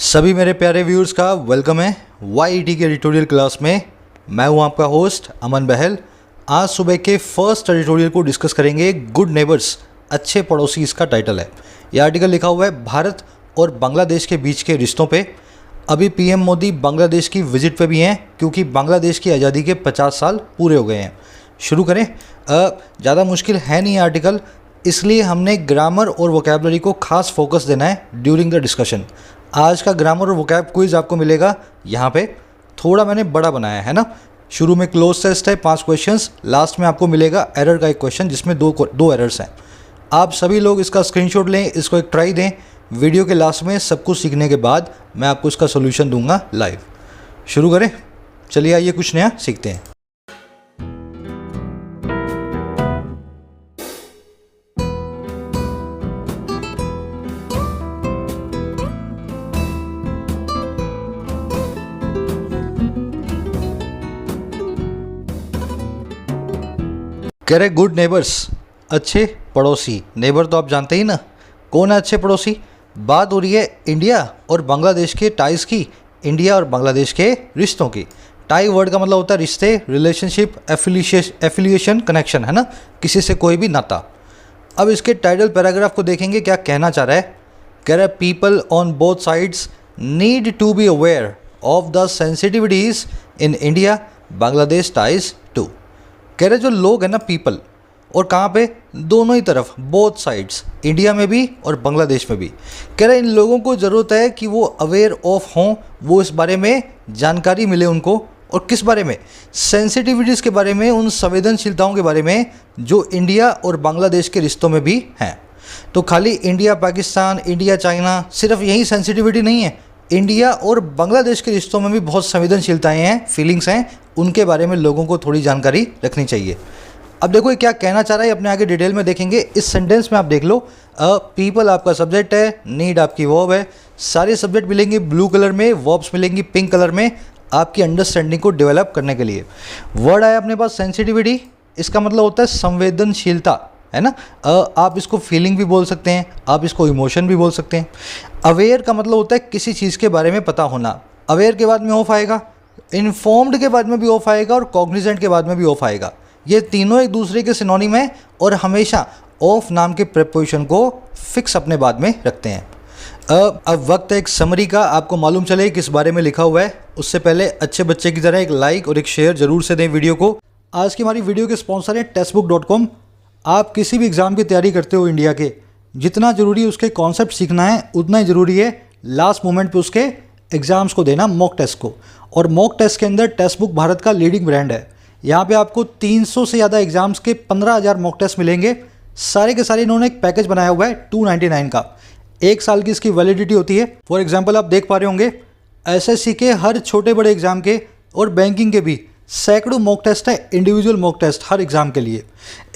सभी मेरे प्यारे व्यूअर्स का वेलकम है YET के एडिटोरियल क्लास में। मैं हूं आपका होस्ट अमन बहल। आज सुबह के फर्स्ट एडिटोरियल को डिस्कस करेंगे। गुड नेबर्स, अच्छे पड़ोसी इसका टाइटल है। यह आर्टिकल लिखा हुआ है भारत और बांग्लादेश के बीच के रिश्तों पे। अभी पीएम मोदी बांग्लादेश की विजिट पे भी हैं क्योंकि बांग्लादेश की आज़ादी के 50 साल पूरे हो गए हैं। शुरू करें। ज़्यादा मुश्किल है नहीं आर्टिकल, इसलिए हमने ग्रामर और वोकैबुलरी को खास फोकस देना है ड्यूरिंग द डिस्कशन। आज का ग्रामर और वोकैब क्विज आपको मिलेगा यहाँ पे। थोड़ा मैंने बड़ा बनाया है ना। शुरू में क्लोज टेस्ट है 5 क्वेश्चंस, लास्ट में आपको मिलेगा एरर का एक क्वेश्चन जिसमें दो एरर्स हैं। आप सभी लोग इसका स्क्रीनशॉट लें, इसको एक ट्राई दें। वीडियो के लास्ट में सब कुछ सीखने के बाद मैं आपको इसका सोल्यूशन दूंगा लाइव। शुरू करें। चलिए आइए कुछ नया सीखते हैं। कह रहे गुड नेबर्स, अच्छे पड़ोसी। नेबर तो आप जानते ही ना, कौन है अच्छे पड़ोसी। बात हो रही है इंडिया और बांग्लादेश के टाइज की, इंडिया और बांग्लादेश के रिश्तों की। टाई वर्ड का मतलब होता है रिश्ते, रिलेशनशिप, एफिलिएशन, कनेक्शन, है ना, किसी से कोई भी नाता। अब इसके टाइटल पैराग्राफ को देखेंगे क्या कहना चाह रहा है। कह रहा है people on both sides need to be aware of the sensitivities in India Bangladesh ties too. कह रहे जो लोग हैं ना, पीपल, और कहाँ पे, दोनों ही तरफ, बोथ साइड्स, इंडिया में भी और बांग्लादेश में भी। कह रहे इन लोगों को ज़रूरत है कि वो अवेयर ऑफ हों, वो इस बारे में जानकारी मिले उनको। और किस बारे में? सेंसिटिविटीज़ के बारे में, उन संवेदनशीलताओं के बारे में जो इंडिया और बांग्लादेश के रिश्तों में भी हैं। तो खाली इंडिया पाकिस्तान, इंडिया चाइना, सिर्फ यही सेंसिटिविटी नहीं है। इंडिया और बांग्लादेश के रिश्तों में भी बहुत संवेदनशीलताएं हैं, फीलिंग्स हैं, उनके बारे में लोगों को थोड़ी जानकारी रखनी चाहिए। अब देखो ये क्या कहना चाह रहा है, अपने आगे डिटेल में देखेंगे। इस सेंटेंस में आप देख लो, पीपल आपका सब्जेक्ट है, नीड आपकी वर्ब है। सारे सब्जेक्ट मिलेंगे ब्लू कलर में, वर्ब्स मिलेंगी पिंक कलर में, आपकी अंडरस्टैंडिंग को डेवलप करने के लिए। वर्ड आया अपने पास सेंसिटिविटी, इसका मतलब होता है संवेदनशीलता, है ना। आप इसको फीलिंग भी बोल सकते हैं, आप इसको इमोशन भी बोल सकते हैं। अवेयर का मतलब होता है किसी चीज़ के बारे में पता होना। अवेयर के बाद में ऑफ आएगा, इन्फॉर्म्ड के बाद में भी ऑफ आएगा और कॉग्निजेंट के बाद में भी ऑफ आएगा। ये तीनों एक दूसरे के सिनोनिम है और हमेशा ऑफ नाम के प्रीपोजिशन को फिक्स अपने बाद में रखते हैं। अब वक्त है एक समरी का। आपको मालूम चले किस बारे में लिखा हुआ है, उससे पहले अच्छे बच्चे की तरह एक लाइक और एक शेयर जरूर से दें वीडियो को। आज की हमारी वीडियो के स्पॉन्सर है टेक्स्टबुक.com। आप किसी भी एग्ज़ाम की तैयारी करते हो इंडिया के, जितना ज़रूरी उसके कॉन्सेप्ट सीखना है उतना ही ज़रूरी है लास्ट मोमेंट पे उसके एग्ज़ाम्स को देना, मॉक टेस्ट को। और मॉक टेस्ट के अंदर टेक्स्ट बुक भारत का लीडिंग ब्रांड है। यहाँ पे आपको 300 से ज़्यादा एग्जाम्स के 15,000 मॉक टेस्ट मिलेंगे। सारे के सारे इन्होंने एक पैकेज बनाया हुआ है 299 का। 1 साल की इसकी वैलिडिटी होती है। फॉर एग्जांपल आप देख पा रहे होंगे एसएससी के हर छोटे बड़े एग्जाम के और बैंकिंग के भी सैकड़ों मॉक टेस्ट है, इंडिविजुअल मॉक टेस्ट हर एग्जाम के लिए।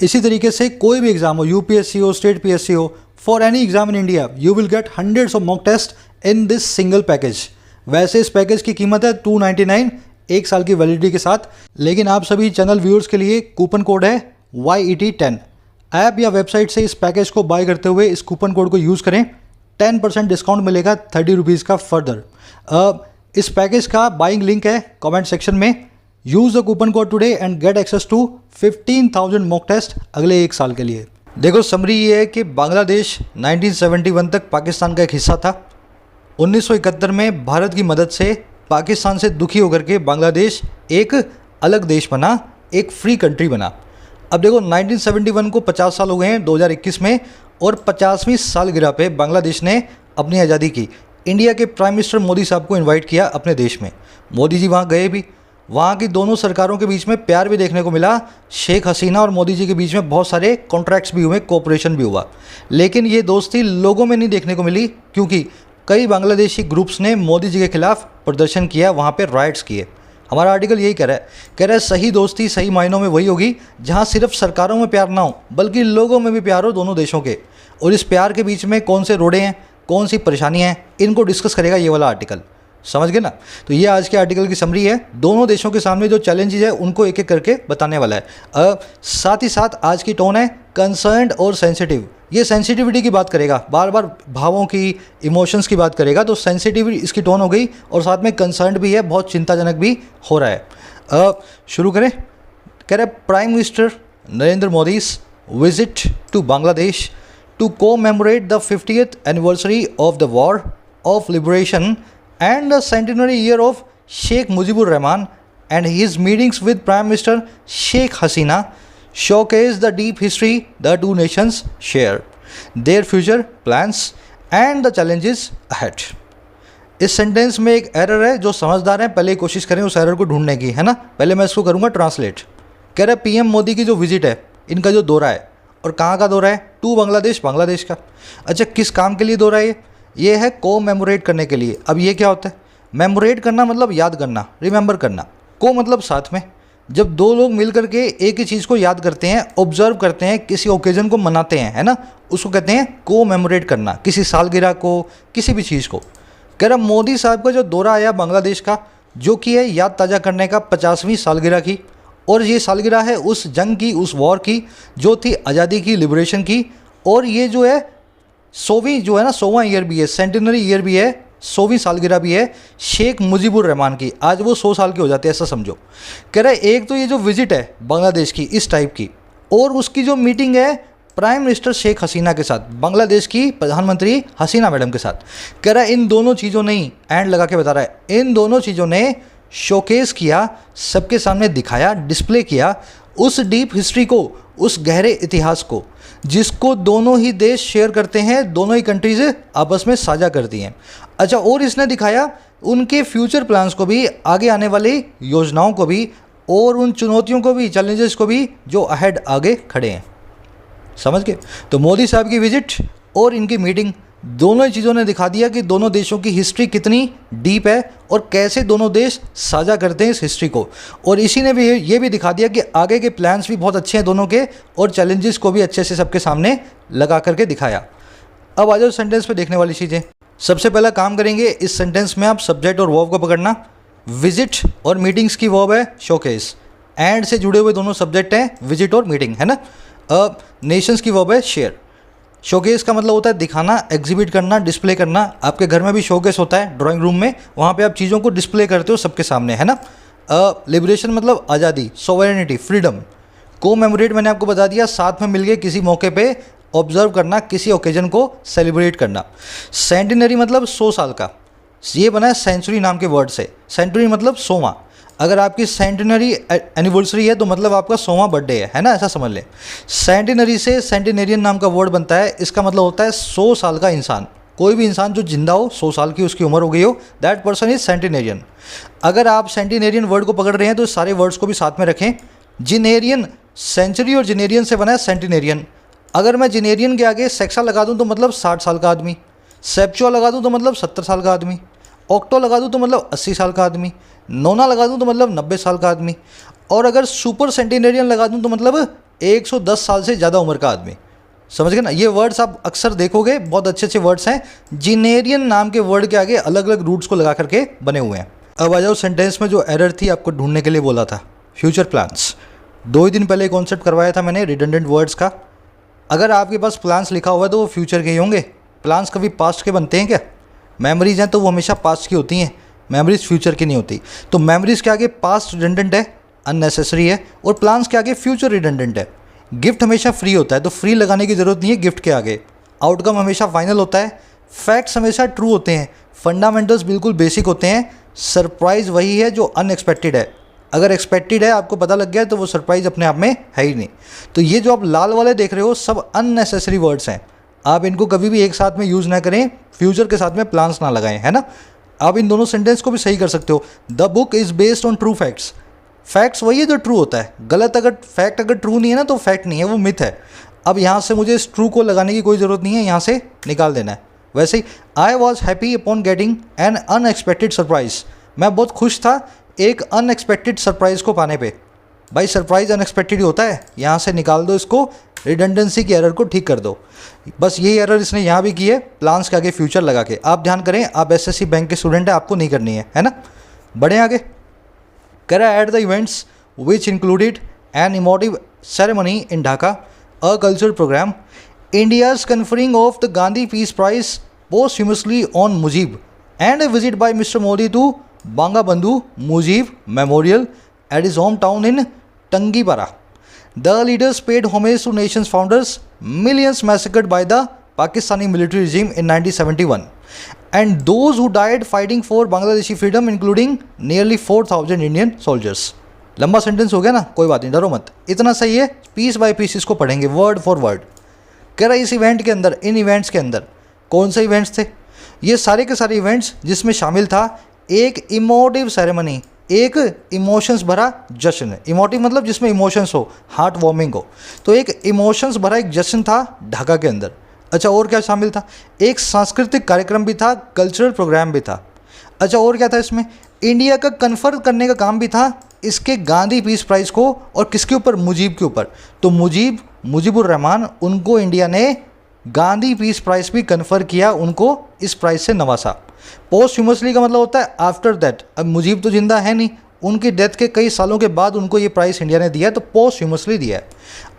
इसी तरीके से कोई भी एग्जाम हो, यूपीएससी हो, स्टेट पीएससी हो, for any exam in India you will get hundreds of mock test in this single package. वैसे इस पैकेज की कीमत है 299 1 साल की वैलिडिटी के साथ। लेकिन आप सभी चैनल व्यूअर्स के लिए कूपन कोड है YET10। ऐप या वेबसाइट से इस पैकेज को बाय करते हुए इस कूपन कोड को यूज़ करें, 10% डिस्काउंट मिलेगा 30 रुपीज़ का फर्दर। इस पैकेज का बाइंग लिंक है कमेंट सेक्शन में। Use the coupon code today and get access to 15,000 mock test अगले 1 साल के लिए। देखो समरी ये है कि बांग्लादेश 1971 तक पाकिस्तान का एक हिस्सा था। 1971 में भारत की मदद से पाकिस्तान से दुखी होकर के बांग्लादेश एक अलग देश बना, एक फ्री कंट्री बना। अब देखो 1971 को 50 साल हो गए हैं 2021 में, और 50वीं सालगिरह पे बांग्लादेश ने अपनी आज़ादी की। इंडिया के प्राइम मिनिस्टर मोदी साहब को इनवाइट किया अपने देश में। मोदी जी वहाँ गए भी। वहाँ की दोनों सरकारों के बीच में प्यार भी देखने को मिला। शेख हसीना और मोदी जी के बीच में बहुत सारे कॉन्ट्रैक्ट्स भी हुए, कोऑपरेशन भी हुआ। लेकिन ये दोस्ती लोगों में नहीं देखने को मिली, क्योंकि कई बांग्लादेशी ग्रुप्स ने मोदी जी के खिलाफ प्रदर्शन किया, वहाँ पे राइट्स किए। हमारा आर्टिकल यही कह रहा है सही दोस्ती सही मायनों में वही होगी जहाँ सिर्फ सरकारों में प्यार ना हो बल्कि लोगों में भी प्यार हो, दोनों देशों के। और इस प्यार के बीच में कौन से रोड़े हैं, कौन सी परेशानियाँ हैं, इनको डिस्कस करेगा ये वाला आर्टिकल। समझ गए ना। तो ये आज के आर्टिकल की समरी है। दोनों देशों के सामने जो चैलेंजेस है उनको एक एक करके बताने वाला है। साथ ही साथ आज की टोन है कंसर्न्ड और सेंसिटिव। ये सेंसिटिविटी की बात करेगा, बार बार भावों की, इमोशंस की बात करेगा, तो सेंसिटिव इसकी टोन हो गई और साथ में कंसर्न भी है, बहुत चिंताजनक भी हो रहा है। शुरू करें। कह रहे प्राइम मिनिस्टर नरेंद्र मोदी's visit to Bangladesh to commemorate the 50th anniversary of the War of Liberation and the centenary year of Sheikh Mujibur Rahman and his meetings with Prime Minister Sheikh Hasina showcase the deep history the two nations share, their future plans and the challenges ahead। इस sentence में एक error है, जो समझदार हैं पहले कोशिश करें उस एरर को ढूंढने की, है ना। पहले मैं इसको करूँगा ट्रांसलेट। कह रहा है पीएम मोदी की जो विजिट है, इनका जो दौरा है, और कहाँ का दौरा है, टू बांग्लादेश, बांग्लादेश का। अच्छा, किस काम के लिए दौरा है ये है कोमेमोरेट करने के लिए। अब ये क्या होता है, मेमोरेट करना मतलब याद करना, रिमेंबर करना, को मतलब साथ में। जब दो लोग मिल करके एक ही चीज़ को याद करते हैं, ऑब्जर्व करते हैं, किसी ओकेजन को मनाते हैं, है ना, उसको कहते हैं कोमेमोरेट करना, किसी सालगिरह को, किसी भी चीज़ को। कह रहा मोदी साहब का जो दौरा आया बांग्लादेश का, जो कि है याद ताज़ा करने का 50वीं सालगिरह की, और ये सालगिरह है उस जंग की, उस वॉर की जो थी आज़ादी की, लिबरेशन की। और ये जो है 100वीं जो है ना, 100वां ईयर भी है, सेंटिनरी ईयर भी है, 100वीं सालगिरह भी है शेख मुजीबुर रहमान की। आज वो 100 साल के हो जाते हैं, ऐसा समझो। कह रहा है एक तो ये जो विजिट है बांग्लादेश की इस टाइप की, और उसकी जो मीटिंग है प्राइम मिनिस्टर शेख हसीना के साथ, बांग्लादेश की प्रधानमंत्री हसीना मैडम के साथ। कह रहा है इन दोनों चीज़ों ने ही, एंड लगा के बता रहा है, इन दोनों चीज़ों ने शोकेस किया, सबके सामने दिखाया, डिस्प्ले किया उस डीप हिस्ट्री को, उस गहरे इतिहास को, जिसको दोनों ही देश शेयर करते हैं, दोनों ही कंट्रीज आपस में साझा करती हैं। अच्छा, और इसने दिखाया उनके फ्यूचर प्लान्स को भी, आगे आने वाली योजनाओं को भी, और उन चुनौतियों को भी, चैलेंजेस को भी जो अहेड आगे खड़े हैं। समझ गए। तो मोदी साहब की विजिट और इनकी मीटिंग, दोनों ही चीज़ों ने दिखा दिया कि दोनों देशों की हिस्ट्री कितनी डीप है और कैसे दोनों देश साझा करते हैं इस हिस्ट्री को। और इसी ने भी ये भी दिखा दिया कि आगे के प्लान्स भी बहुत अच्छे हैं दोनों के, और चैलेंजेस को भी अच्छे से सबके सामने लगा करके दिखाया। अब आ जाओ सेंटेंस पे देखने वाली चीज़ें। सबसे पहला काम करेंगे इस सेंटेंस में आप सब्जेक्ट और वर्ब को पकड़ना। विजिट और मीटिंग्स की वर्ब है शोकेस, एंड से जुड़े हुए दोनों सब्जेक्ट हैं विजिट और मीटिंग, है ना। नेशंस की वर्ब है शेयर। शोकेस का मतलब होता है दिखाना, एग्जिबिट करना, डिस्प्ले करना। आपके घर में भी शोकेस होता है, ड्राइंग रूम में, वहाँ पे आप चीज़ों को डिस्प्ले करते हो सबके सामने, है ना। लिबरेशन मतलब आज़ादी, सोवरेनिटी, फ्रीडम। कोमेमोरेट मैंने आपको बता दिया, साथ में मिल गए किसी मौके पे ऑब्जर्व करना, किसी ओकेजन को सेलिब्रेट करना। सेंटिनरी मतलब 100 साल का, ये बना है सेंचुरी नाम के वर्ड से। सेंचुरी मतलब 100वां। अगर आपकी सेंटिनरी एनिवर्सरी है तो मतलब आपका 100वां बर्थडे है ना, ऐसा समझ लें। सेंटिनरी से सेंटिनेरियन नाम का वर्ड बनता है, इसका मतलब होता है 100 साल का इंसान। कोई भी इंसान जो जिंदा हो, 100 साल की उसकी उम्र हो गई हो, दैट पर्सन इज सेंटिनेरियन। अगर आप सेंटिनेरियन वर्ड को पकड़ रहे हैं तो सारे वर्ड्स को भी साथ में रखें। जिनेरियन, सेंचुरी और जिनेरियन से बना है सेंटिनेरियन। अगर मैं जिनेरियन के आगे सेक्सा लगा दूँ तो मतलब 60 साल का आदमी, सेप्चुआ लगा दूँ तो मतलब 70 साल का आदमी, ऑक्टो लगा दूँ तो मतलब 80 साल का आदमी, नोना लगा दूँ तो मतलब 90 साल का आदमी, और अगर सुपर सेंटिनेरियन लगा दूँ तो मतलब 110 साल से ज़्यादा उम्र का आदमी। समझ गए ना। ये वर्ड्स आप अक्सर देखोगे, बहुत अच्छे अच्छे वर्ड्स हैं। जिनेरियन नाम के वर्ड के आगे अलग अलग रूट्स को लगा करके बने हुए हैं। अब आ जाओ सेंटेंस में जो एरर थी आपको ढूंढने के लिए बोला था, फ्यूचर प्लान्स। 2 ही दिन पहले कॉन्सेप्ट करवाया था मैंने रिडंडेंट वर्ड्स का। अगर आपके पास प्लान्स लिखा हुआ है तो वो फ्यूचर के ही होंगे। प्लान्स कभी पास्ट के बनते हैं क्या? मेमोरीज हैं तो वो हमेशा पास्ट की होती हैं, मेमोरीज फ्यूचर की नहीं होती। तो मेमोरीज के आगे पास्ट रिडंडेंट है, अननेसेसरी है, और प्लान्स के आगे फ्यूचर रिडंडेंट है। गिफ्ट हमेशा फ्री होता है तो फ्री लगाने की ज़रूरत नहीं है गिफ्ट के आगे। आउटकम हमेशा फाइनल होता है। फैक्ट्स हमेशा ट्रू होते हैं, फंडामेंटल्स बिल्कुल बेसिक होते हैं। सरप्राइज़ वही है जो अनएक्सपेक्टेड है। अगर एक्सपेक्टेड है, आपको पता लग गया तो वो सरप्राइज़ अपने आप में है ही नहीं। तो ये जो आप लाल वाले देख रहे हो सब अननेसेसरी वर्ड्स हैं, आप इनको कभी भी एक साथ में यूज़ ना करें, फ्यूचर के साथ में प्लान्स ना लगाएं, है ना। आप इन दोनों सेंटेंस को भी सही कर सकते हो। The book is based on true facts. Facts वही है जो ट्रू होता है। गलत अगर फैक्ट अगर ट्रू नहीं है ना तो फैक्ट नहीं है, वो मिथ है। अब यहाँ से मुझे इस ट्रू को लगाने की कोई ज़रूरत नहीं है, यहाँ से निकाल देना है। वैसे ही I was happy upon getting an unexpected surprise. मैं बहुत खुश था एक अनएक्सपेक्टेड सरप्राइज़ को पाने पे। भाई सरप्राइज़ अनएक्सपेक्टेड ही होता है, यहाँ से निकाल दो इसको, रिडंडेंसी की एरर को ठीक कर दो। बस यही एरर इसने यहाँ भी की है, प्लान्स के आगे फ्यूचर लगा के। आप ध्यान करें, आप एसएससी बैंक के स्टूडेंट हैं, आपको नहीं करनी है ना। बढ़े आगे। कह रहा है at the events which included an emotive ceremony in Dhaka, a cultural programme India's conferring of the Gandhi Peace Prize posthumously on Mujib and a visit by Mr. Modi to Bangabandhu Mujib Memorial at his hometown in Tangipara. The leaders paid homage to nation's founders, millions massacred by the Pakistani military regime in 1971, and those who died fighting for Bangladeshi freedom, including nearly 4,000 Indian soldiers. लंबा sentence हो गया ना, कोई बात नहीं, डरो मत, इतना सही है। पीस बाय पीस इसको पढ़ेंगे वर्ड फॉर वर्ड। कह रहा है इस इवेंट के अंदर, इन इवेंट्स के अंदर कौन से इवेंट्स थे? ये सारे के सारे इवेंट्स जिसमें शामिल था एक इमोटिव सेरेमनी, एक इमोशंस भरा जश्न। इमोटिव मतलब जिसमें इमोशंस हो, हार्ट वार्मिंग हो। तो एक इमोशंस भरा एक जश्न था ढाका के अंदर। अच्छा, और क्या शामिल था? एक सांस्कृतिक कार्यक्रम भी था, कल्चरल प्रोग्राम भी था। अच्छा, और क्या था इसमें? इंडिया का कन्फर करने का काम भी था इसके गांधी पीस प्राइज़ को, और किसके ऊपर? मुजीब के ऊपर। तो मुजीबुर रहमान, उनको इंडिया ने गांधी पीस प्राइज़ भी कन्फर किया, उनको इस प्राइज़ से नवाजा। पोस्टह्यूमसली का मतलब होता है आफ्टर दैट। अब मुजीब तो जिंदा है नहीं, उनकी डेथ के कई सालों के बाद उनको ये प्राइज़ इंडिया ने दिया, तो पोस्टह्यूमसली दिया है।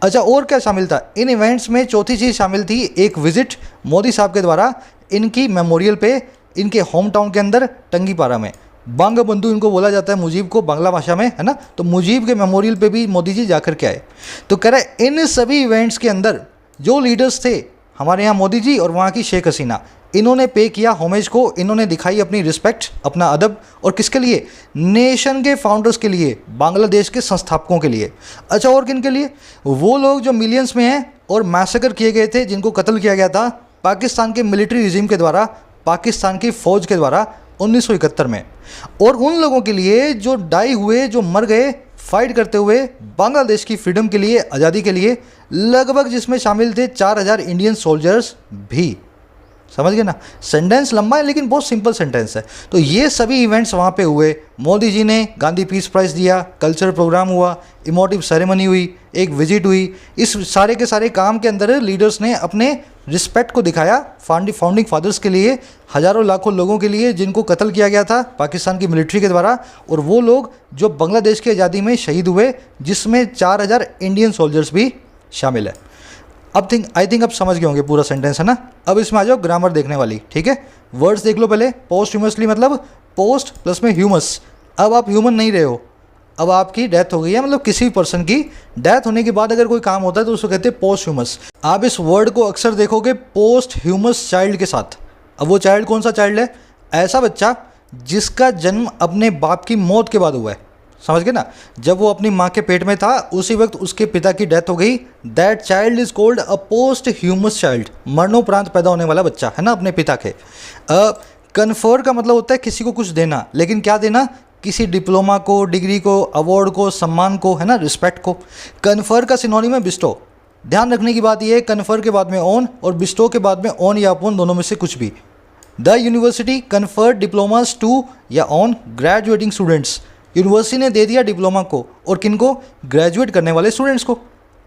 अच्छा, और क्या शामिल था इन इवेंट्स में? चौथी चीज़ शामिल थी एक विजिट मोदी साहब के द्वारा इनकी मेमोरियल पे, इनके होम टाउन के अंदर टंगीपारा में। बंगबंधु इनको बोला जाता है, मुजीब को बांग्ला भाषा में, है ना। तो मुजीब के मेमोरियल पे भी मोदी जी जाकर के आए। तो कह रहे हैं इन सभी इवेंट्स के अंदर जो लीडर्स थे, हमारे यहाँ मोदी जी और वहाँ की शेख हसीना, इन्होंने पे किया होमेज को, इन्होंने दिखाई अपनी रिस्पेक्ट, अपना अदब, और किसके लिए? नेशन के फाउंडर्स के लिए, बांग्लादेश के संस्थापकों के लिए। अच्छा, और किन के लिए? वो लोग जो मिलियंस में हैं और मैसेकर किए गए थे, जिनको कत्ल किया गया था पाकिस्तान के मिलिट्री रिजीम के द्वारा, पाकिस्तान की फ़ौज के द्वारा 1971 में। और उन लोगों के लिए जो डाई हुए, जो मर गए फाइट करते हुए बांग्लादेश की फ्रीडम के लिए, आज़ादी के लिए, लगभग जिसमें शामिल थे 4000 इंडियन सोल्जर्स भी। समझ गए ना? सेंटेंस लंबा है लेकिन बहुत सिंपल सेंटेंस है। तो ये सभी इवेंट्स वहाँ पे हुए। मोदी जी ने गांधी पीस प्राइज़ दिया, कल्चरल प्रोग्राम हुआ, इमोटिव सेरेमनी हुई, एक विजिट हुई। इस सारे के सारे काम के अंदर लीडर्स ने अपने रिस्पेक्ट को दिखाया फाउंडिंग फादर्स के लिए, हज़ारों लाखों लोगों के लिए जिनको कत्ल किया गया था पाकिस्तान की मिलिट्री के द्वारा, और वो लोग जो बांग्लादेश की आज़ादी में शहीद हुए, जिसमें 4000 इंडियन सोल्जर्स भी शामिल है। अब आई थिंक अब समझ गए होंगे पूरा सेंटेंस, है ना। अब इसमें आ जाओ ग्रामर देखने वाली, ठीक है। वर्ड्स देख लो पहले। पोस्टह्यूमसली मतलब पोस्ट प्लस में ह्यूमस। अब आप ह्यूमन नहीं रहे हो, अब आपकी डेथ हो गई है, मतलब किसी भी पर्सन की डेथ होने के बाद अगर कोई काम होता है तो उसको कहते हैं पोस्टह्यूमस। आप इस वर्ड को अक्सर देखोगे पोस्टह्यूमस चाइल्ड के साथ। अब वो चाइल्ड कौन सा चाइल्ड है? ऐसा बच्चा जिसका जन्म अपने बाप की मौत के बाद हुआ है। समझ गए ना? जब वो अपनी माँ के पेट में था उसी वक्त उसके पिता की डेथ हो गई। That child is called a post humus child. मरणोपरांत पैदा होने वाला बच्चा, है ना, अपने पिता के। कन्फर का मतलब होता है किसी को कुछ देना, लेकिन क्या देना? किसी डिप्लोमा को, डिग्री को, अवार्ड को, सम्मान को, है ना, रिस्पेक्ट को। कन्फर का सिनोनिम है बिस्टो। ध्यान रखने की बात यह है, कन्फर के बाद में ऑन और बिस्टो के बाद में ऑन या अपॉन, दोनों में से कुछ भी। The university conferred diplomas to या ऑन ग्रेजुएटिंग स्टूडेंट्स। यूनिवर्सिटी ने दे दिया डिप्लोमा को, और किनको? ग्रेजुएट करने वाले स्टूडेंट्स को।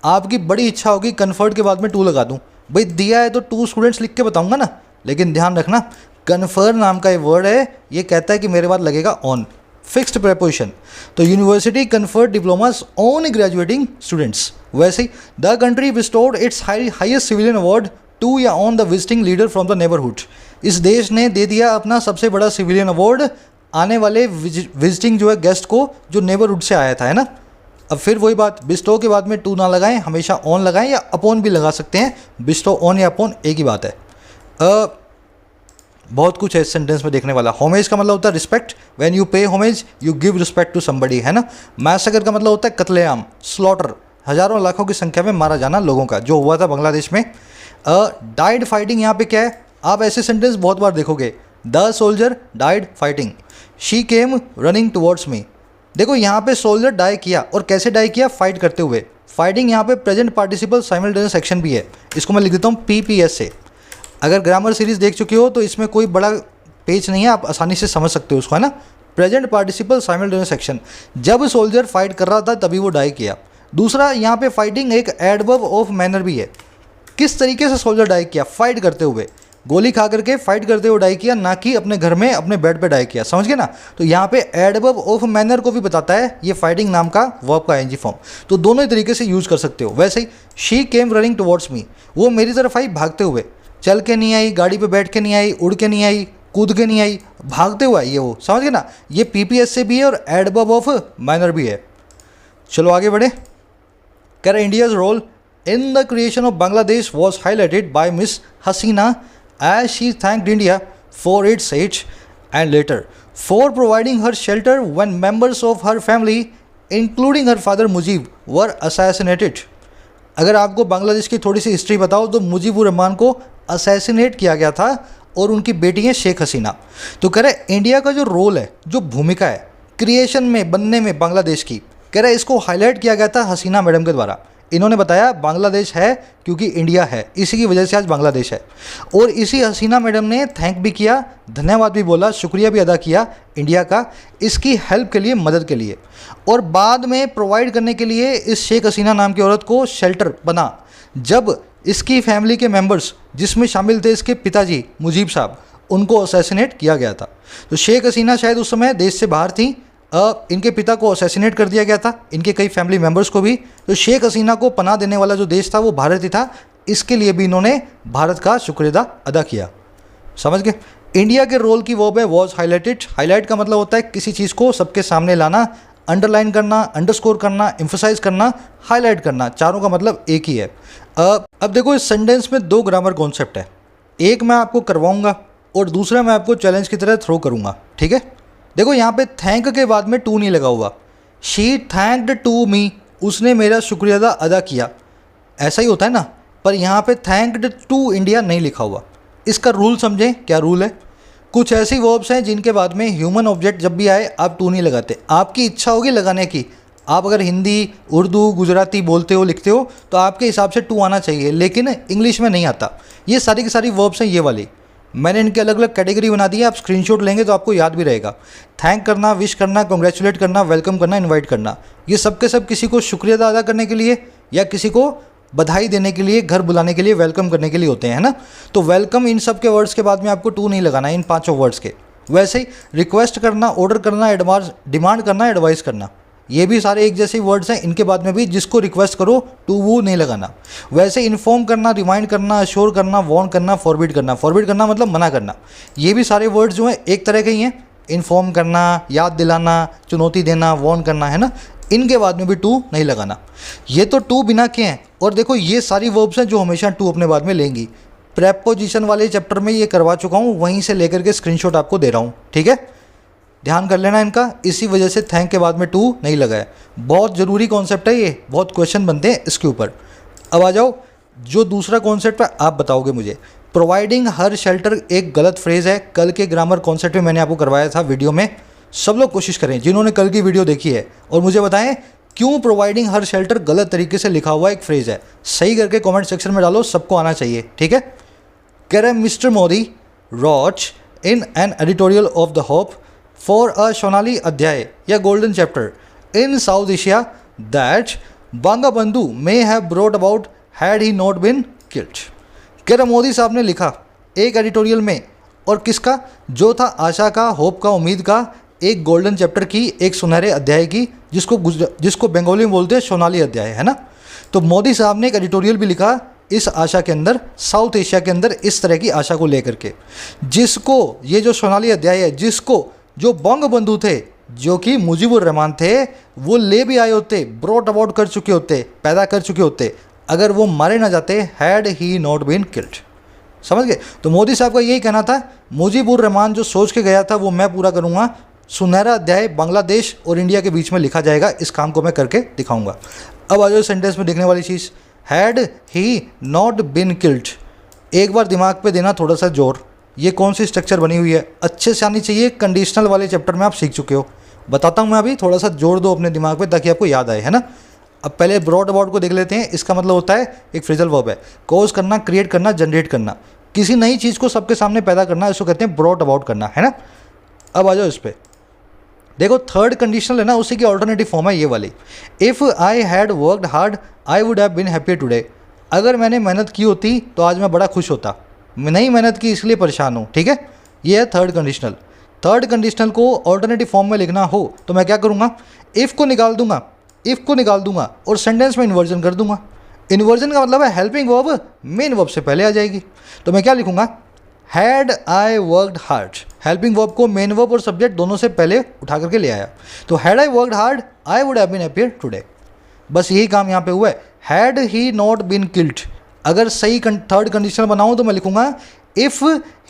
आपकी बड़ी इच्छा होगी कन्फर्ड के बाद में टू लगा दूं, भाई दिया है तो 2 स्टूडेंट्स लिख के बताऊंगा ना, लेकिन ध्यान रखना कन्फर नाम का ये वर्ड है, ये कहता है कि मेरे बाद लगेगा ऑन, फिक्स्ड प्रेपोजिशन। तो university conferred diplomas on graduating students. वैसे ही the country bestowed its highest civilian award to या on the visiting leader from the neighbourhood. इस देश ने दे दिया अपना सबसे बड़ा सिविलियन अवार्ड आने वाले विजिटिंग जो है गेस्ट को, जो नेबरहुड से आया था, है ना। अब फिर वही बात, बिस्टो के बाद में टू ना लगाएं, हमेशा ऑन लगाएं, या अपॉन भी लगा सकते हैं। बिस्टो ऑन या अपॉन एक ही बात है। बहुत कुछ है इस सेंटेंस में देखने वाला। होमेज का मतलब होता है respect. When you pay homage you give respect to somebody, है ना। मैसेकर का मतलब होता है कत्लेआम, स्लॉटर, हज़ारों लाखों की संख्या में मारा जाना लोगों का, जो हुआ था बांग्लादेश में। डाइड फाइटिंग यहाँ पे क्या है? आप ऐसे सेंटेंस बहुत बार देखोगे। The soldier died fighting, she came running towards मी। देखो यहाँ पे सोल्जर डाई किया, और कैसे डाई किया? फाइट करते हुए। फाइटिंग यहाँ पे प्रेजेंट पार्टिसिपल साइमल्टेनियस एक्शन भी है। इसको मैं लिख देता हूँ PPS से। अगर ग्रामर सीरीज देख चुके हो तो इसमें कोई बड़ा पेज नहीं है, आप आसानी से समझ सकते हो उसको, है ना। प्रेजेंट पार्टिसिपल साइमल्टेनियस एक्शन, जब सोल्जर फाइट कर रहा था तभी वो डाई किया। दूसरा, यहाँ पे फाइटिंग एक एडवर्ब ऑफ मैनर भी है। किस तरीके से सोल्जर डाई किया? फाइट करते हुए। गोली खा करके फाइट करते हुए डाई किया, ना कि अपने घर में अपने बेड पे डाई किया। समझ गए ना? तो यहाँ पे एडवर्ब ऑफ मैनर को भी बताता है ये फाइटिंग नाम का वर्ब का आईएनजी फॉर्म। तो दोनों ही तरीके से यूज़ कर सकते हो। वैसे ही she came running towards me, वो मेरी तरफ आई भागते हुए। चल के नहीं आई, गाड़ी पे बैठ के नहीं आई, उड़ के नहीं आई, कूद के नहीं आई, भागते हुए आई है वो। समझ गए ना? ये पीपीएस से भी है और एडवर्ब ऑफ मैनर भी है। चलो आगे बढ़े। कह रहा India's role in the creation of Bangladesh was highlighted by Miss Hasina as she thanked India for its aid and later for providing her shelter when members of her family, including her father Mujib, were assassinated. अगर आपको बांग्लादेश की थोड़ी सी history बताओ तो मुजीबुर रहमान को assassinate किया गया था और उनकी बेटी है शेख हसीना। तो कह रहे इंडिया का जो रोल है, जो भूमिका है क्रिएशन में, बनने में बांग्लादेश की, कह रहे इसको हाईलाइट किया गया था हसीना मैडम के द्वारा। इन्होंने बताया बांग्लादेश है क्योंकि इंडिया है, इसी की वजह से आज बांग्लादेश है। और इसी हसीना मैडम ने थैंक भी किया, धन्यवाद भी बोला, शुक्रिया भी अदा किया इंडिया का इसकी हेल्प के लिए, मदद के लिए। और बाद में प्रोवाइड करने के लिए इस शेख हसीना नाम की औरत को शेल्टर बना जब इसकी फैमिली के मेंबर्स, जिसमें शामिल थे इसके पिताजी मुजीब साहब, उनको असैसिनेट किया गया था। तो शेख हसीना शायद उस समय देश से बाहर थी, इनके पिता को असैसिनेट कर दिया गया था, इनके कई फैमिली मेंबर्स को भी। तो शेख हसीना को पनाह देने वाला जो देश था वो भारत ही था, इसके लिए भी इन्होंने भारत का शुक्रिया अदा किया। समझ गए? इंडिया के रोल की वर्ब है वॉज हाईलाइटेड। हाईलाइट का मतलब होता है किसी चीज़ को सबके सामने लाना, अंडरलाइन करना, अंडरस्कोर करना, एम्फोसाइज करना, हाईलाइट करना, चारों का मतलब एक ही है। अब देखो इस सेंटेंस में दो ग्रामर कॉन्सेप्ट है, एक मैं आपको करवाऊंगा और दूसरा मैं आपको चैलेंज की तरह थ्रो करूंगा। ठीक है? देखो यहाँ पे थैंक के बाद में टू नहीं लगा हुआ, शी थैंक्ड टू मी, उसने मेरा शुक्रिया अदा किया, ऐसा ही होता है ना। पर यहाँ पे थैंक्ड टू इंडिया नहीं लिखा हुआ। इसका रूल समझें, क्या रूल है? कुछ ऐसी वर्ब्स हैं जिनके बाद में ह्यूमन ऑब्जेक्ट जब भी आए आप टू नहीं लगाते। आपकी इच्छा होगी लगाने की, आप अगर हिंदी, उर्दू, गुजराती बोलते हो, लिखते हो तो आपके हिसाब से टू आना चाहिए, लेकिन इंग्लिश में नहीं आता। ये सारी की सारी वर्ब्स हैं ये वाली, मैंने इनके अलग अलग कैटेगरी बना दी है, आप स्क्रीनशॉट लेंगे तो आपको याद भी रहेगा। थैंक करना, विश करना, कॉन्ग्रेचुलेट करना, वेलकम करना, इनवाइट करना, ये सब के सब किसी को शुक्रिया अदा करने के लिए या किसी को बधाई देने के लिए, घर बुलाने के लिए, वेलकम करने के लिए होते हैं, है ना। तो वेलकम इन सब के वर्ड्स के बाद में आपको टू नहीं लगाना है, इन पांचों वर्ड्स के। वैसे ही रिक्वेस्ट करना, ऑर्डर करना, एडवांस डिमांड करना, एडवाइस करना, ये भी सारे एक जैसे वर्ड्स हैं। इनके बाद में भी जिसको रिक्वेस्ट करो टू वो नहीं लगाना। वैसे इन्फॉर्म करना, रिमाइंड करना, अश्योर करना, वार्न करना, फॉरबिड करना, फॉरबिड करना मतलब मना करना, ये भी सारे वर्ड्स जो हैं एक तरह के ही हैं। इन्फॉर्म करना, याद दिलाना, चुनौती देना, वार्न करना, है ना। इनके बाद में भी टू नहीं लगाना। ये तो टू बिना के हैं। और देखो ये सारी वर्ब्स हैं जो हमेशा टू अपने बाद में लेंगी। प्रेपोजिशन वाले चैप्टर में ये करवा चुका हूँ, वहीं से लेकर के स्क्रीनशॉट आपको दे रहा हूँ। ठीक है, ध्यान कर लेना इनका। इसी वजह से थैंक के बाद में टू नहीं लगा है। बहुत ज़रूरी कॉन्सेप्ट है ये, बहुत क्वेश्चन बनते हैं इसके ऊपर। अब आ जाओ, जो दूसरा कॉन्सेप्ट है आप बताओगे मुझे। प्रोवाइडिंग हर शेल्टर एक गलत फ्रेज़ है। कल के ग्रामर कॉन्सेप्ट में मैंने आपको करवाया था वीडियो में। सब लोग कोशिश करें जिन्होंने कल की वीडियो देखी है और मुझे बताएं क्यों प्रोवाइडिंग हर शेल्टर गलत तरीके से लिखा हुआ एक फ्रेज़ है। सही करके कमेंट सेक्शन में डालो, सबको आना चाहिए। ठीक है, कह रहे mister Modi wrote in an editorial of the hope for a सोनाली अध्याय या golden chapter in South Asia that Bangabandhu may have brought about had he not been killed. कह रहे मोदी साहब ने लिखा एक एडिटोरियल में, और किसका? जो था आशा का, होप का, उम्मीद का, एक गोल्डन चैप्टर की, एक सुनहरे अध्याय की, जिसको बंगाली में बोलते हैं सोनाली अध्याय, है ना। तो मोदी साहब ने एक एडिटोरियल भी लिखा इस आशा के अंदर, साउथ एशिया के अंदर इस तरह की आशा को लेकर के, जिसको ये जो सोनाली अध्याय है, जिसको जो बंगबंधु थे, जो कि मुजीबुर रहमान थे, वो ले भी आए होते, ब्रॉट अबाउट कर चुके होते, पैदा कर चुके होते, अगर वो मारे ना जाते, had he not been killed. समझ गए? तो मोदी साहब का यही कहना था, मुजीबुर रहमान जो सोच के गया था वो मैं पूरा करूँगा। सुनहरा अध्याय बांग्लादेश और इंडिया के बीच में लिखा जाएगा, इस काम को मैं करके दिखाऊंगा। अब आ जाओ सेंटेंस में देखने वाली चीज़, had he not been killed. एक बार दिमाग पे देना थोड़ा सा जोर, ये कौन सी स्ट्रक्चर बनी हुई है, अच्छे से आनी चाहिए। कंडीशनल वाले चैप्टर में आप सीख चुके हो, बताता हूँ मैं अभी, थोड़ा सा जोर दो अपने दिमाग पे ताकि आपको याद आए, है ना। अब पहले ब्रॉड अबाउट को देख लेते हैं। इसका मतलब होता है एक फ्रेजल वर्ब है, कॉज करना, क्रिएट करना, जनरेट करना, किसी नई चीज़ को सबके सामने पैदा करना, इसको कहते हैं ब्रॉड अबाउट करना, है ना। अब आ जाओ इस पर, देखो थर्ड कंडीशनल है ना, उसी की ऑल्टरनेटिव फॉर्म है ये वाली। If I had worked hard I would have been happy today. अगर मैंने मेहनत की होती तो आज मैं बड़ा खुश होता। नहीं मेहनत की इसलिए परेशान हूँ, ठीक है। ये है थर्ड कंडीशनल। थर्ड कंडीशनल को ऑल्टरनेटिव फॉर्म में लिखना हो तो मैं क्या करूँगा, इफ़ को निकाल दूंगा और सेंटेंस में इन्वर्जन कर दूंगा। इन्वर्जन का मतलब है हेल्पिंग वर्ब मेन वर्ब से पहले आ जाएगी। तो मैं क्या लिखूंगा, had I worked hard. Helping verb को मेन वर्ब और सब्जेक्ट दोनों से पहले उठा करके ले आया। तो had I worked hard I would have been happier today. बस यही काम यहाँ पे हुआ है। Had he not been killed, अगर सही थर्ड कंडीशनल बनाऊँ तो मैं लिखूंगा if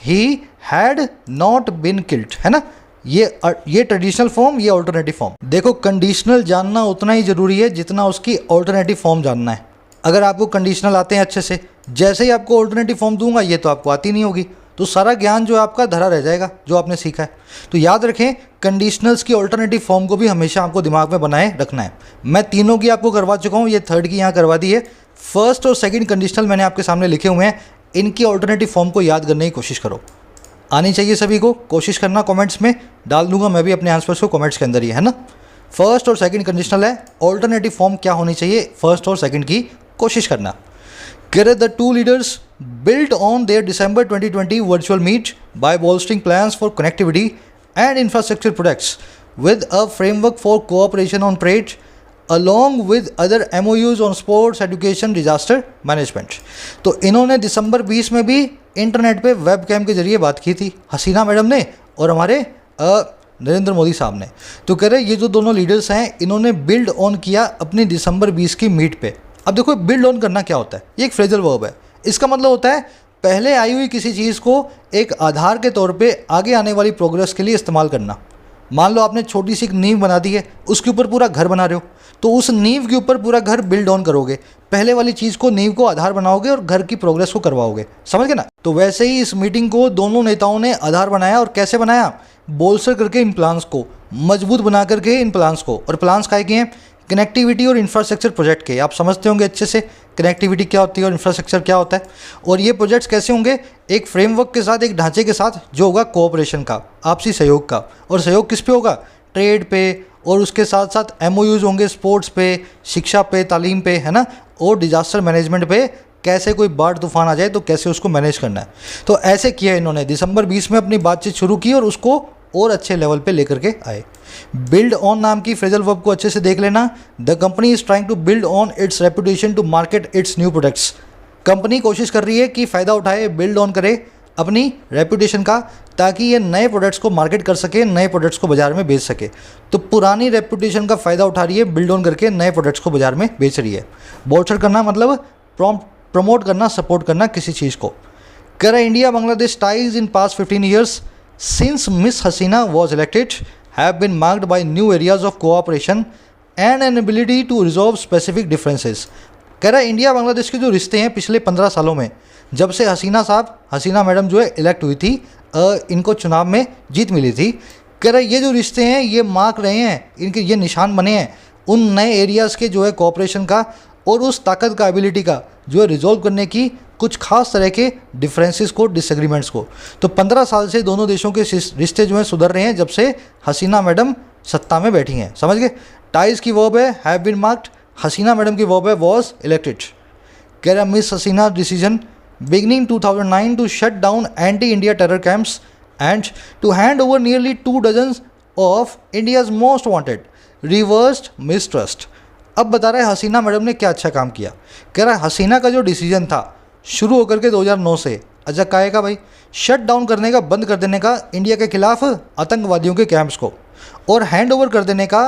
he had not been killed, है ना। ये ट्रेडिशनल फॉर्म, ये ऑल्टरनेटिव फॉर्म। देखो कंडीशनल जानना उतना ही ज़रूरी है जितना उसकी ऑल्टरनेटिव फॉर्म जानना है। अगर आपको कंडीशनल आते हैं अच्छे से, जैसे ही आपको ऑल्टरनेटिव फॉर्म दूंगा ये तो आपको आती नहीं होगी, तो सारा ज्ञान जो आपका धरा रह जाएगा जो आपने सीखा है। तो याद रखें कंडीशनल्स की ऑल्टरनेटिव फॉर्म को भी हमेशा आपको दिमाग में बनाए रखना है। मैं तीनों की आपको करवा चुका हूँ, ये थर्ड की यहाँ करवा दी है। फर्स्ट और सेकंड कंडीशनल मैंने आपके सामने लिखे हुए हैं, इनकी ऑल्टरनेटिव फॉर्म को याद करने की कोशिश करो। आनी चाहिए सभी को, कोशिश करना। कमेंट्स में डाल दूंगा मैं भी अपने आंसर्स को कमेंट्स के अंदर ही, है ना। फर्स्ट और सेकंड कंडीशनल है, ऑल्टरनेटिव फॉर्म क्या होनी चाहिए फर्स्ट और सेकंड की कोशिश करना। The two leaders built on their December 2020 virtual meet by bolstering plans for connectivity and infrastructure projects with a framework for cooperation on trade along with other MOUs on sports, education, disaster management। तो इन्होंने दिसंबर 20 में भी internet पे web cam के जरिए बात की थी, हसीना मैडम ने और हमारे नरेंद्र मोदी साहब ने। तो कह रहे ये जो दोनों लीडर्स हैं इन्होंने बिल्ड ऑन किया अपनी दिसंबर 20 की मीट पे। अब देखो बिल्ड ऑन करना क्या होता है, ये एक फ्रेजल वर्ब है। इसका मतलब होता है पहले आई हुई किसी चीज़ को एक आधार के तौर पे आगे आने वाली प्रोग्रेस के लिए इस्तेमाल करना। मान लो आपने छोटी सी एक नींव बना दी है, उसके ऊपर पूरा घर बना रहे हो, तो उस नींव के ऊपर पूरा घर बिल्ड ऑन करोगे, पहले वाली चीज़ को नींव को आधार बनाओगे और घर की प्रोग्रेस को करवाओगे, समझ गए ना। तो वैसे ही इस मीटिंग को दोनों नेताओं ने आधार बनाया। और कैसे बनाया, बोल्स्टर करके इन प्लान्स को, मजबूत बना करके इन प्लान्स को। और प्लान्स काय के हैं, कनेक्टिविटी और इंफ्रास्ट्रक्चर प्रोजेक्ट के। आप समझते होंगे अच्छे से कनेक्टिविटी क्या होती है और इंफ्रास्ट्रक्चर क्या होता है। और ये प्रोजेक्ट्स कैसे होंगे, एक फ्रेमवर्क के साथ, एक ढांचे के साथ जो होगा कोऑपरेशन का, आपसी सहयोग का। और सहयोग किस पे होगा, ट्रेड पे, और उसके साथ साथ MOUs होंगे स्पोर्ट्स पे, शिक्षा पे, तालीम पे, है ना। और डिजास्टर मैनेजमेंट पे, कैसे कोई बाढ़ तूफान आ जाए तो कैसे उसको मैनेज करना है। तो ऐसे किया इन्होंने, दिसंबर 20 में अपनी बातचीत शुरू की और उसको और अच्छे लेवल पे लेकर के आए। बिल्ड ऑन नाम की फ्रेजल वर्ब को अच्छे से देख लेना। The company is trying to build on its reputation to market its new products. Company कोशिश कर रही है कि फ़ायदा उठाए, बिल्ड ऑन करे अपनी रेपुटेशन का, ताकि ये नए प्रोडक्ट्स को मार्केट कर सके, नए प्रोडक्ट्स को बाजार में बेच सके। तो पुरानी रेपुटेशन का फ़ायदा उठा रही है, बिल्ड ऑन करके नए प्रोडक्ट्स को बाजार में बेच रही है। बोल्स्टर करना मतलब प्रमोट करना, सपोर्ट करना किसी चीज़ को। कह रहा India Bangladesh ties in past 15 years since Miss Hasina was elected have been marked by new areas of cooperation and an ability to resolve specific differences। कह रहा है इंडिया बांग्लादेश के जो रिश्ते हैं पिछले 15 सालों में, जब से हसीना मैडम जो है इलेक्ट हुई थी, इनको चुनाव में जीत मिली थी, कह रहा है ये जो रिश्ते हैं ये मार्क रहे हैं, इनके ये निशान बने हैं उन नए एरियाज़ के जो है कोऑपरेशन का और उस ताकत का, एबिलिटी का जो है रिजॉल्व करने की कुछ खास तरह के डिफरेंसेस को, डिसएग्रीमेंट्स को। तो 15 साल से दोनों देशों के रिश्ते जो हैं सुधर रहे हैं जब से हसीना मैडम सत्ता में बैठी हैं, समझ गए। टाइज की वर्ब है have been marked, Hasina madam की वर्ब है वॉज इलेक्टेड। कह रहा Miss Hasina decision beginning 2009 to shut down anti India terror camps and to hand over nearly 2 dozen of India's most wanted reversed mistrust. अब बता रहा है हसीना मैडम ने क्या अच्छा काम किया। कह रहा है हसीना का जो डिसीजन था शुरू होकर के 2009 से, अच्छा काहे का भाई, शट डाउन करने का, बंद कर देने का इंडिया के खिलाफ आतंकवादियों के कैंप्स को, और हैंड ओवर कर देने का,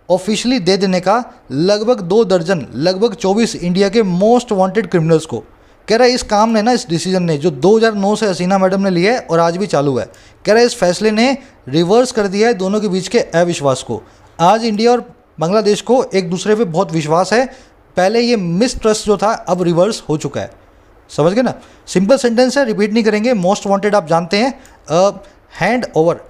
ऑफिशियली दे देने का लगभग 2 दर्जन, लगभग 24 इंडिया के मोस्ट वांटेड क्रिमिनल्स को। कह रहा है इस काम ने ना, इस डिसीजन ने जो 2009 से हसीना मैडम ने लिया है और आज भी चालू है, कह रहा है इस फैसले ने रिवर्स कर दिया है दोनों के बीच के अविश्वास को। आज इंडिया और बांग्लादेश को एक दूसरे पे बहुत विश्वास है। पहले ये मिसट्रस्ट जो था अब रिवर्स हो चुका है, समझ गए ना। सिंपल सेंटेंस है, रिपीट नहीं करेंगे। मोस्ट वांटेड आप जानते हैं, hand over,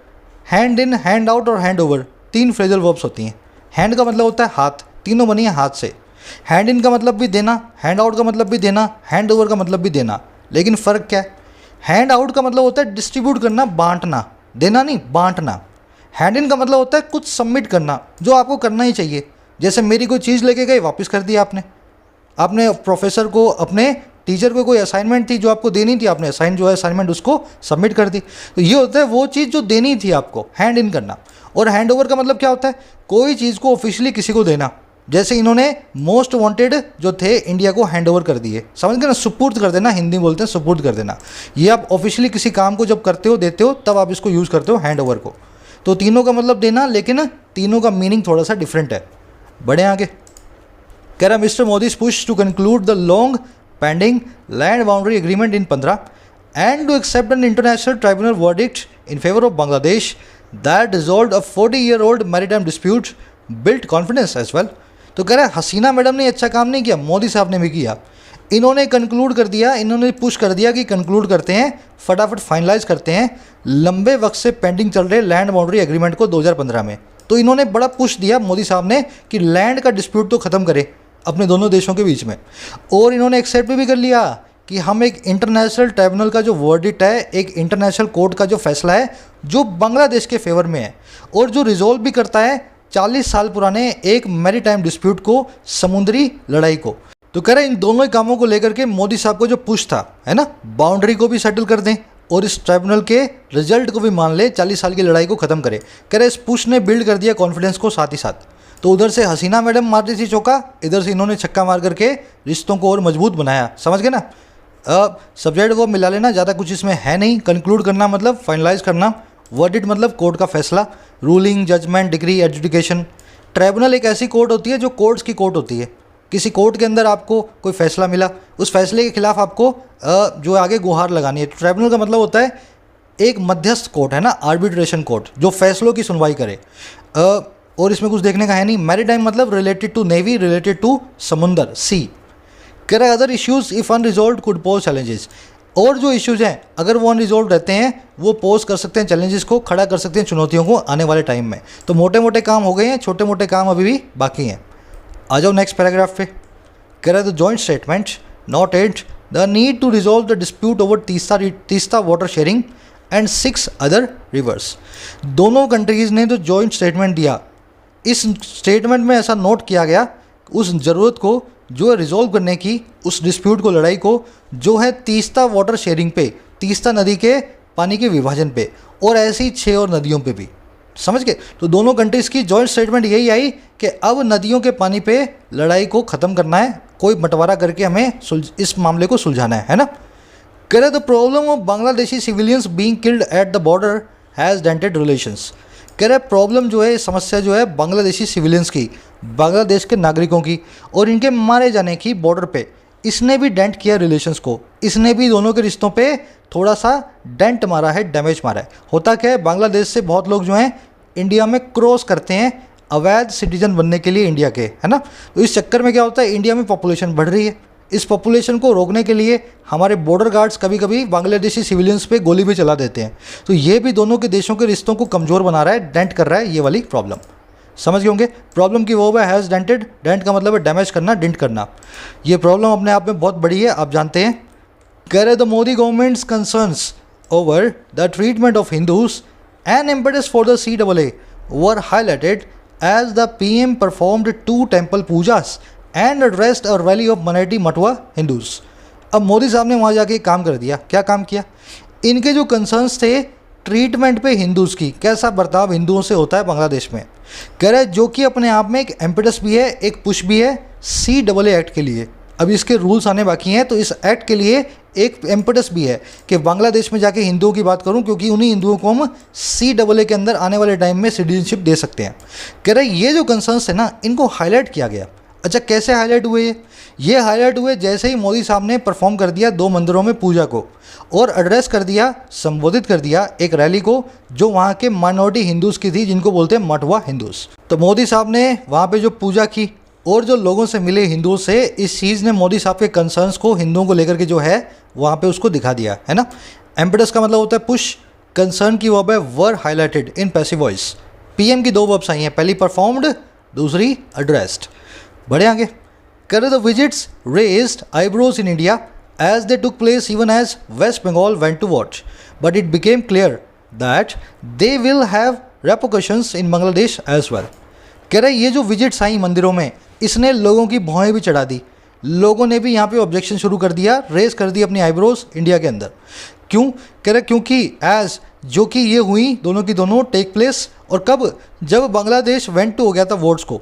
hand in, hand out और हैंड ओवर 3 फ्रेजल वर्ब्स होती हैं। हैंड का मतलब होता है हाथ, तीनों बनी है हाथ से। हैंड इन का मतलब भी देना, हैंड आउट का मतलब भी देना, हैंड ओवर का मतलब भी देना। लेकिन फ़र्क क्या है, हैंड आउट का मतलब होता है डिस्ट्रीब्यूट करना, बांटना, देना नहीं, बांटना। हैंड इन का मतलब होता है कुछ सबमिट करना जो आपको करना ही चाहिए। जैसे मेरी कोई चीज़ लेके गए, वापस कर दिया आपने प्रोफेसर को अपने टीचर को कोई असाइनमेंट थी जो आपको देनी थी, आपने असाइनमेंट उसको सबमिट कर दी। तो ये होता है वो चीज़ जो देनी थी आपको, हैंड इन करना। और हैंड ओवर का मतलब क्या होता है, कोई चीज़ को ऑफिशियली किसी को देना। जैसे इन्होंने मोस्ट वांटेड जो थे इंडिया को हैंड ओवर कर दिए, समझ गए ना, सुपुर्द कर देना, हिंदी बोलते हैं सुपुर्द कर देना। ये आप ऑफिशियली किसी काम को जब करते हो, देते हो, तब आप इसको यूज़ करते हो हैंड ओवर को। तो तीनों का मतलब देना, लेकिन तीनों का मीनिंग थोड़ा सा डिफरेंट है। बढ़े आगे, कह रहा Mister Modi push to conclude the long pending land boundary agreement in 15 and to accept an international tribunal verdict in favour of Bangladesh that resolve a 40-year-old maritime dispute built confidence as well. तो कह रहा है हसीना madam ने अच्छा काम नहीं किया, मोदी साहब ने भी किया। इन्होंने कंक्लूड कर दिया, इन्होंने पुश कर दिया कि कंक्लूड करते हैं, फटाफट फाइनलाइज करते हैं लंबे वक्त से पेंडिंग चल रहे लैंड बाउंड्री एग्रीमेंट को 2015 में। तो इन्होंने बड़ा पुश दिया मोदी साहब ने कि लैंड का डिस्प्यूट तो ख़त्म करे अपने दोनों देशों के बीच में। और इन्होंने एक्सेप्ट भी कर लिया कि हम एक इंटरनेशनल ट्राइब्यूनल का जो वर्डिक्ट है, एक इंटरनेशनल कोर्ट का जो फैसला है जो बांग्लादेश के फेवर में है और जो रिजोल्व भी करता है 40 साल पुराने एक मैरीटाइम डिस्प्यूट को, समुद्री लड़ाई को। तो कह रहे इन दोनों कामों को लेकर के मोदी साहब को जो पुश था, है ना, बाउंड्री को भी सेटल कर दें और इस ट्राइब्यूनल के रिजल्ट को भी मान ले, 40 साल की लड़ाई को ख़त्म करे। कह रहे इस पुश ने बिल्ड कर दिया कॉन्फिडेंस को साथ ही साथ। तो उधर से हसीना मैडम मार रही थी चौका, इधर से इन्होंने छक्का मार करके रिश्तों को और मजबूत बनाया। समझ गए ना। सब्जेक्ट वो मिला लेना, ज़्यादा कुछ इसमें है नहीं। कंक्लूड करना मतलब फाइनलाइज करना, वर्डिक्ट मतलब कोर्ट का फैसला, ruling, judgement, degree, adjudication. Tribunal एक ऐसी कोर्ट होती है जो कोर्ट्स की कोर्ट होती है। किसी कोर्ट के अंदर आपको कोई फैसला मिला, उस फैसले के खिलाफ आपको जो आगे गुहार लगानी है। ट्राइब्यूनल का मतलब होता है एक मध्यस्थ कोर्ट, है ना, आर्बिट्रेशन कोर्ट, जो फैसलों की सुनवाई करे। और इसमें कुछ देखने का है नहीं। मैरीटाइम मतलब related to navy, related to समुंदर, सी। कह रहा है other issues if unresolved could pose challenges. और जो इश्यूज हैं अगर वो अनरिजॉल्व रहते हैं, वो पोज कर सकते हैं चैलेंजेस को, खड़ा कर सकते हैं चुनौतियों को आने वाले टाइम में। तो मोटे मोटे काम हो गए हैं, छोटे मोटे काम अभी भी बाकी हैं। आ जाओ नेक्स्ट पैराग्राफ पे। कह रहा है the joint statement noted the need to resolve the dispute over Teesta water sharing and 6 other rivers. दोनों कंट्रीज़ ने जो जॉइंट स्टेटमेंट दिया, इस स्टेटमेंट में ऐसा नोट किया गया उस ज़रूरत को जो है रिजॉल्व करने की, उस डिस्प्यूट को, लड़ाई को, जो है तीस्ता वाटर शेयरिंग पे, तीस्ता नदी के पानी के विभाजन पे, और ऐसी 6 और नदियों पे भी। समझ गए। तो दोनों कंट्रीज़ की जॉइंट स्टेटमेंट यही आई कि अब नदियों के पानी पे लड़ाई को ख़त्म करना है, कोई बंटवारा करके हमें इस मामले को सुलझाना है ना। कह रहे the problem of Bangladeshi civilians being killed at the border has dented relations. कह रहे प्रॉब्लम जो है, समस्या जो है बांग्लादेशी सिविलियंस की, बांग्लादेश के नागरिकों की, और इनके मारे जाने की बॉर्डर पे, इसने भी डेंट किया रिलेशंस को। इसने भी दोनों के रिश्तों पे थोड़ा सा डेंट मारा है, डैमेज मारा है। होता क्या है, बांग्लादेश से बहुत लोग जो हैं इंडिया में क्रॉस करते हैं अवैध सिटीजन बनने के लिए इंडिया के, है ना। तो इस चक्कर में क्या होता है, इंडिया में पॉपुलेशन बढ़ रही है। इस पॉपुलेशन को रोकने के लिए हमारे बॉर्डर गार्ड्स कभी कभी बांग्लादेशी सिविलियंस पे गोली भी चला देते हैं। तो ये भी दोनों के देशों के रिश्तों को कमज़ोर बना रहा है, डेंट कर रहा है ये वाली प्रॉब्लम। समझ गए होंगे। प्रॉब्लम की वो है हैज़ डेंटेड, डेंट का मतलब है डैमेज करना, डेंट करना। ये प्रॉब्लम अपने आप में बहुत बड़ी है, आप जानते हैं। कह रहे the Modi government's concerns over the treatment of Hindus and impetus for the CAA were highlighted as the PM performed 2 temple pujas and addressed a rally of minority Matua Hindus. अब मोदी साहब ने वहाँ जाके काम कर दिया। क्या काम किया, इनके जो कंसर्न्स थे ट्रीटमेंट पे हिंदूज़ की, कैसा बर्ताव हिंदुओं से होता है बांग्लादेश में, कह रहे जो कि अपने आप में एक एम्पेटस भी है, एक पुश भी है CAA एक्ट के लिए। अभी इसके रूल्स आने बाकी हैं, तो इस एक्ट के लिए एक एम्पेटस भी है कि बांग्लादेश में जाके हिंदुओं की बात करूं, क्योंकि उन्हीं हिंदुओं को हम CAA के अंदर आने वाले टाइम में सिटीजनशिप दे सकते हैं। कह रहे ये जो कंसर्न्स है ना, इनको हाईलाइट किया गया। अच्छा, कैसे हाईलाइट हुए ये हाईलाइट हुए जैसे ही मोदी साहब ने परफॉर्म कर दिया 2 मंदिरों में पूजा को, और एड्रेस कर दिया, संबोधित कर दिया एक रैली को जो वहाँ के माइनॉरिटी हिंदूज़ की थी, जिनको बोलते हैं मटुआ हिंदूज़। तो मोदी साहब ने वहाँ पे जो पूजा की और जो लोगों से मिले हिंदुओं से, इस चीज़ ने मोदी साहब के कंसर्न्स को हिंदुओं को लेकर के जो है वहाँ पे उसको दिखा दिया, है ना। एम्पेटस का मतलब होता है पुश, कंसर्न की वर्ब है were highlighted in passive voice. PM की 2 वर्ब्स आई हैं, पहली परफॉर्म्ड, दूसरी एड्रेस्ड। बढ़े आगे। कर the visits raised eyebrows in India as they took place even as West Bengal went to watch, but it became clear that they will have repercussions in Bangladesh as well. कह रहे ये जो visits आई मंदिरों में, इसने लोगों की भौहें भी चढ़ा दी, लोगों ने भी यहाँ पे ऑब्जेक्शन शुरू कर दिया, रेस कर दी अपनी आईब्रोज इंडिया के अंदर। क्यों कह रहे, क्योंकि एज जो कि ये हुई दोनों की दोनों टेक प्लेस, और कब, जब बांग्लादेश वेंट टू हो गया था वोट्स को।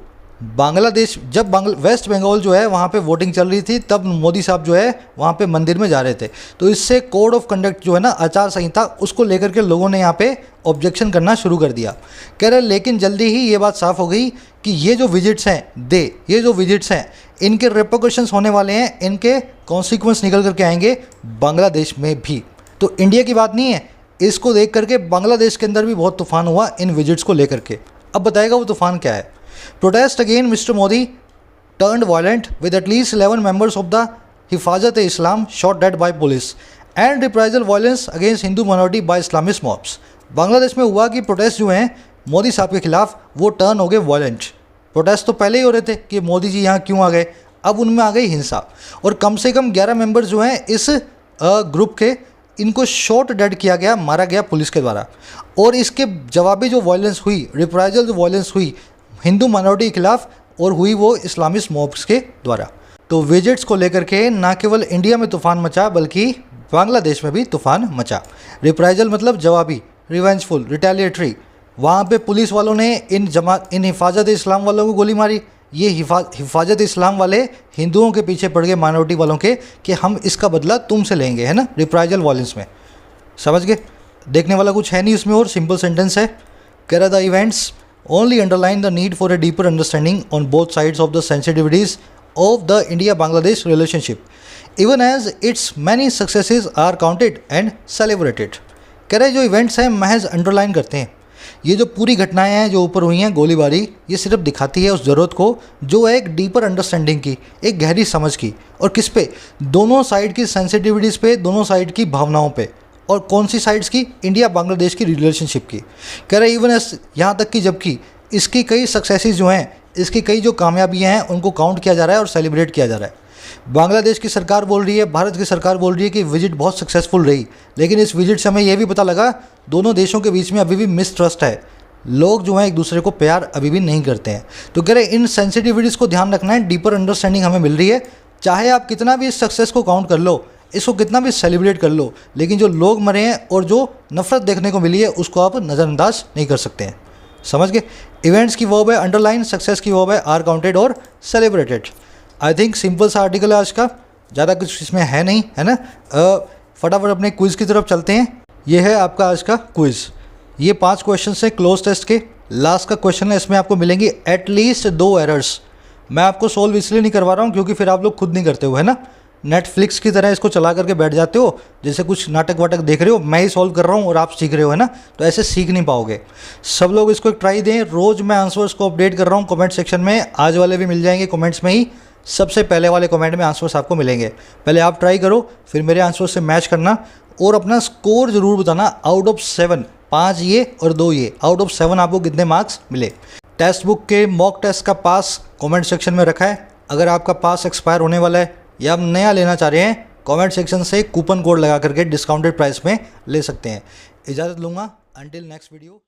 बांग्लादेश जब वेस्ट बंगाल जो है वहाँ पे वोटिंग चल रही थी, तब मोदी साहब जो है वहाँ पे मंदिर में जा रहे थे। तो इससे कोड ऑफ कंडक्ट जो है ना, आचार संहिता, उसको लेकर के लोगों ने यहाँ पे ऑब्जेक्शन करना शुरू कर दिया। कह रहे लेकिन जल्दी ही ये बात साफ हो गई कि ये जो विजिट्स हैं ये जो विजिट्स हैं इनके रिपोर्कशंस होने वाले हैं, इनके कॉन्सिक्वेंस निकल करके आएंगे बांग्लादेश में भी। तो इंडिया की बात नहीं है, इसको देख करके बांग्लादेश के अंदर भी बहुत तूफान हुआ इन विजिट्स को लेकर के। अब बताएगा वो तूफान क्या है। Protest again mister Modi turned violent with at least 11 members of the Hifazat-e-Islam shot dead by police and reprisal violence against Hindu minority by Islamist mobs। Bangladesh में हुआ कि प्रोटेस्ट जो हैं मोदी साहब के खिलाफ वो टर्न हो गए वायलेंट। प्रोटेस्ट तो पहले ही हो रहे थे कि मोदी जी यहाँ क्यों आ गए, अब उनमें आ गई हिंसा, और कम से कम 11 मेंबर्स जो हैं इस ग्रुप के, इनको शॉट डेड किया गया, मारा गया पुलिस के द्वारा। और इसके जवाबी जो वायलेंस हुई, रिप्राइजल जो वायलेंस हुई हिंदू माइनॉरिटी के खिलाफ, और हुई वो इस्लामिस्ट मॉब्स के द्वारा। तो विजिट्स को लेकर के ना केवल इंडिया में तूफान मचा बल्कि बांग्लादेश में भी तूफान मचा। रिप्राइजल मतलब जवाबी, रिवेंजफुल, रिटेलिएटरी। वहाँ पे पुलिस वालों ने इन हिफाजत इस्लाम वालों को गोली मारी। ये हिफाजत इस्लाम वाले हिंदुओं के पीछे पड़ गए, माइनॉरिटी वालों के, कि हम इसका बदला तुमसे लेंगे, है ना, रिप्राइजल वायलेंस में। समझ गए? देखने वाला कुछ है नहीं उसमें, और सिंपल सेंटेंस है। कह रहा the events only underline the need for a deeper understanding on both sides of the sensitivities of the India-Bangladesh relationship, even as its many successes are counted and celebrated। कह रहे जो events हैं महज underline करते हैं, ये जो पूरी घटनाएं हैं जो ऊपर हुई हैं गोलीबारी, ये सिर्फ दिखाती है उस ज़रूरत को जो है एक डीपर अंडरस्टैंडिंग की, एक गहरी समझ की। और किस पे? दोनों साइड की सेंसिटिविटीज़ पे, दोनों साइड की भावनाओं पे। और कौन सी साइड्स की? इंडिया बांग्लादेश की रिलेशनशिप की। कह रहे इवन एस, यहाँ तक कि जबकि इसकी कई सक्सेसेस जो हैं, इसकी कई जो कामयाबियाँ हैं, उनको काउंट किया जा रहा है और सेलिब्रेट किया जा रहा है। बांग्लादेश की सरकार बोल रही है, भारत की सरकार बोल रही है कि विजिट बहुत सक्सेसफुल रही, लेकिन इस विजिट से हमें यह भी पता लगा दोनों देशों के बीच में अभी भी मिसट्रस्ट है। लोग जो हैं एक दूसरे को प्यार अभी भी नहीं करते हैं। तो कह रहे इन सेंसिटिविटीज़ को ध्यान रखना है, डीपर अंडरस्टैंडिंग हमें मिल रही है। चाहे आप कितना भी इस सक्सेस को काउंट कर लो, इसको कितना भी सेलिब्रेट कर लो, लेकिन जो लोग मरे हैं और जो नफरत देखने को मिली है उसको आप नज़रअंदाज नहीं कर सकते हैं। समझ गए? इवेंट्स की वर्ब है अंडरलाइन, सक्सेस की वर्ब है आर काउंटेड और सेलिब्रेटेड। आई थिंक सिंपल सा आर्टिकल है आज का, ज़्यादा कुछ इसमें है नहीं, है ना। फटाफट अपने क्विज़ की तरफ चलते हैं। ये है आपका आज का क्विज़। ये 5 क्वेश्चन है क्लोज टेस्ट के। लास्ट का क्वेश्चन है, इसमें आपको मिलेंगी एटलीस्ट 2 एरर्स। मैं आपको सोल्व इसलिए नहीं करवा रहा हूँ क्योंकि फिर आप लोग खुद नहीं करते हो, है ना। नेटफ्लिक्स की तरह इसको चला करके बैठ जाते हो, जैसे कुछ नाटक वाटक देख रहे हो, मैं ही सॉल्व कर रहा हूँ और आप सीख रहे हो, है ना। तो ऐसे सीख नहीं पाओगे। सब लोग इसको एक ट्राई दें। रोज़ मैं आंसर्स को अपडेट कर रहा हूँ कमेंट सेक्शन में। आज वाले भी मिल जाएंगे कमेंट्स में ही, सबसे पहले वाले कमेंट में आंसर्स आपको मिलेंगे। पहले आप ट्राई करो, फिर मेरे आंसर से मैच करना और अपना स्कोर ज़रूर बताना। आउट ऑफ 7, 5 ये और 2 ये, आउट ऑफ 7 आपको कितने मार्क्स मिले। टेक्स्ट बुक के मॉक टेस्ट का पास कमेंट सेक्शन में रखा है। अगर आपका पास एक्सपायर होने वाला है या आप नया लेना चाह रहे हैं, कमेंट सेक्शन से कूपन कोड लगा करके डिस्काउंटेड प्राइस में ले सकते हैं। इजाज़त लूँगा, अंटिल नेक्स्ट वीडियो।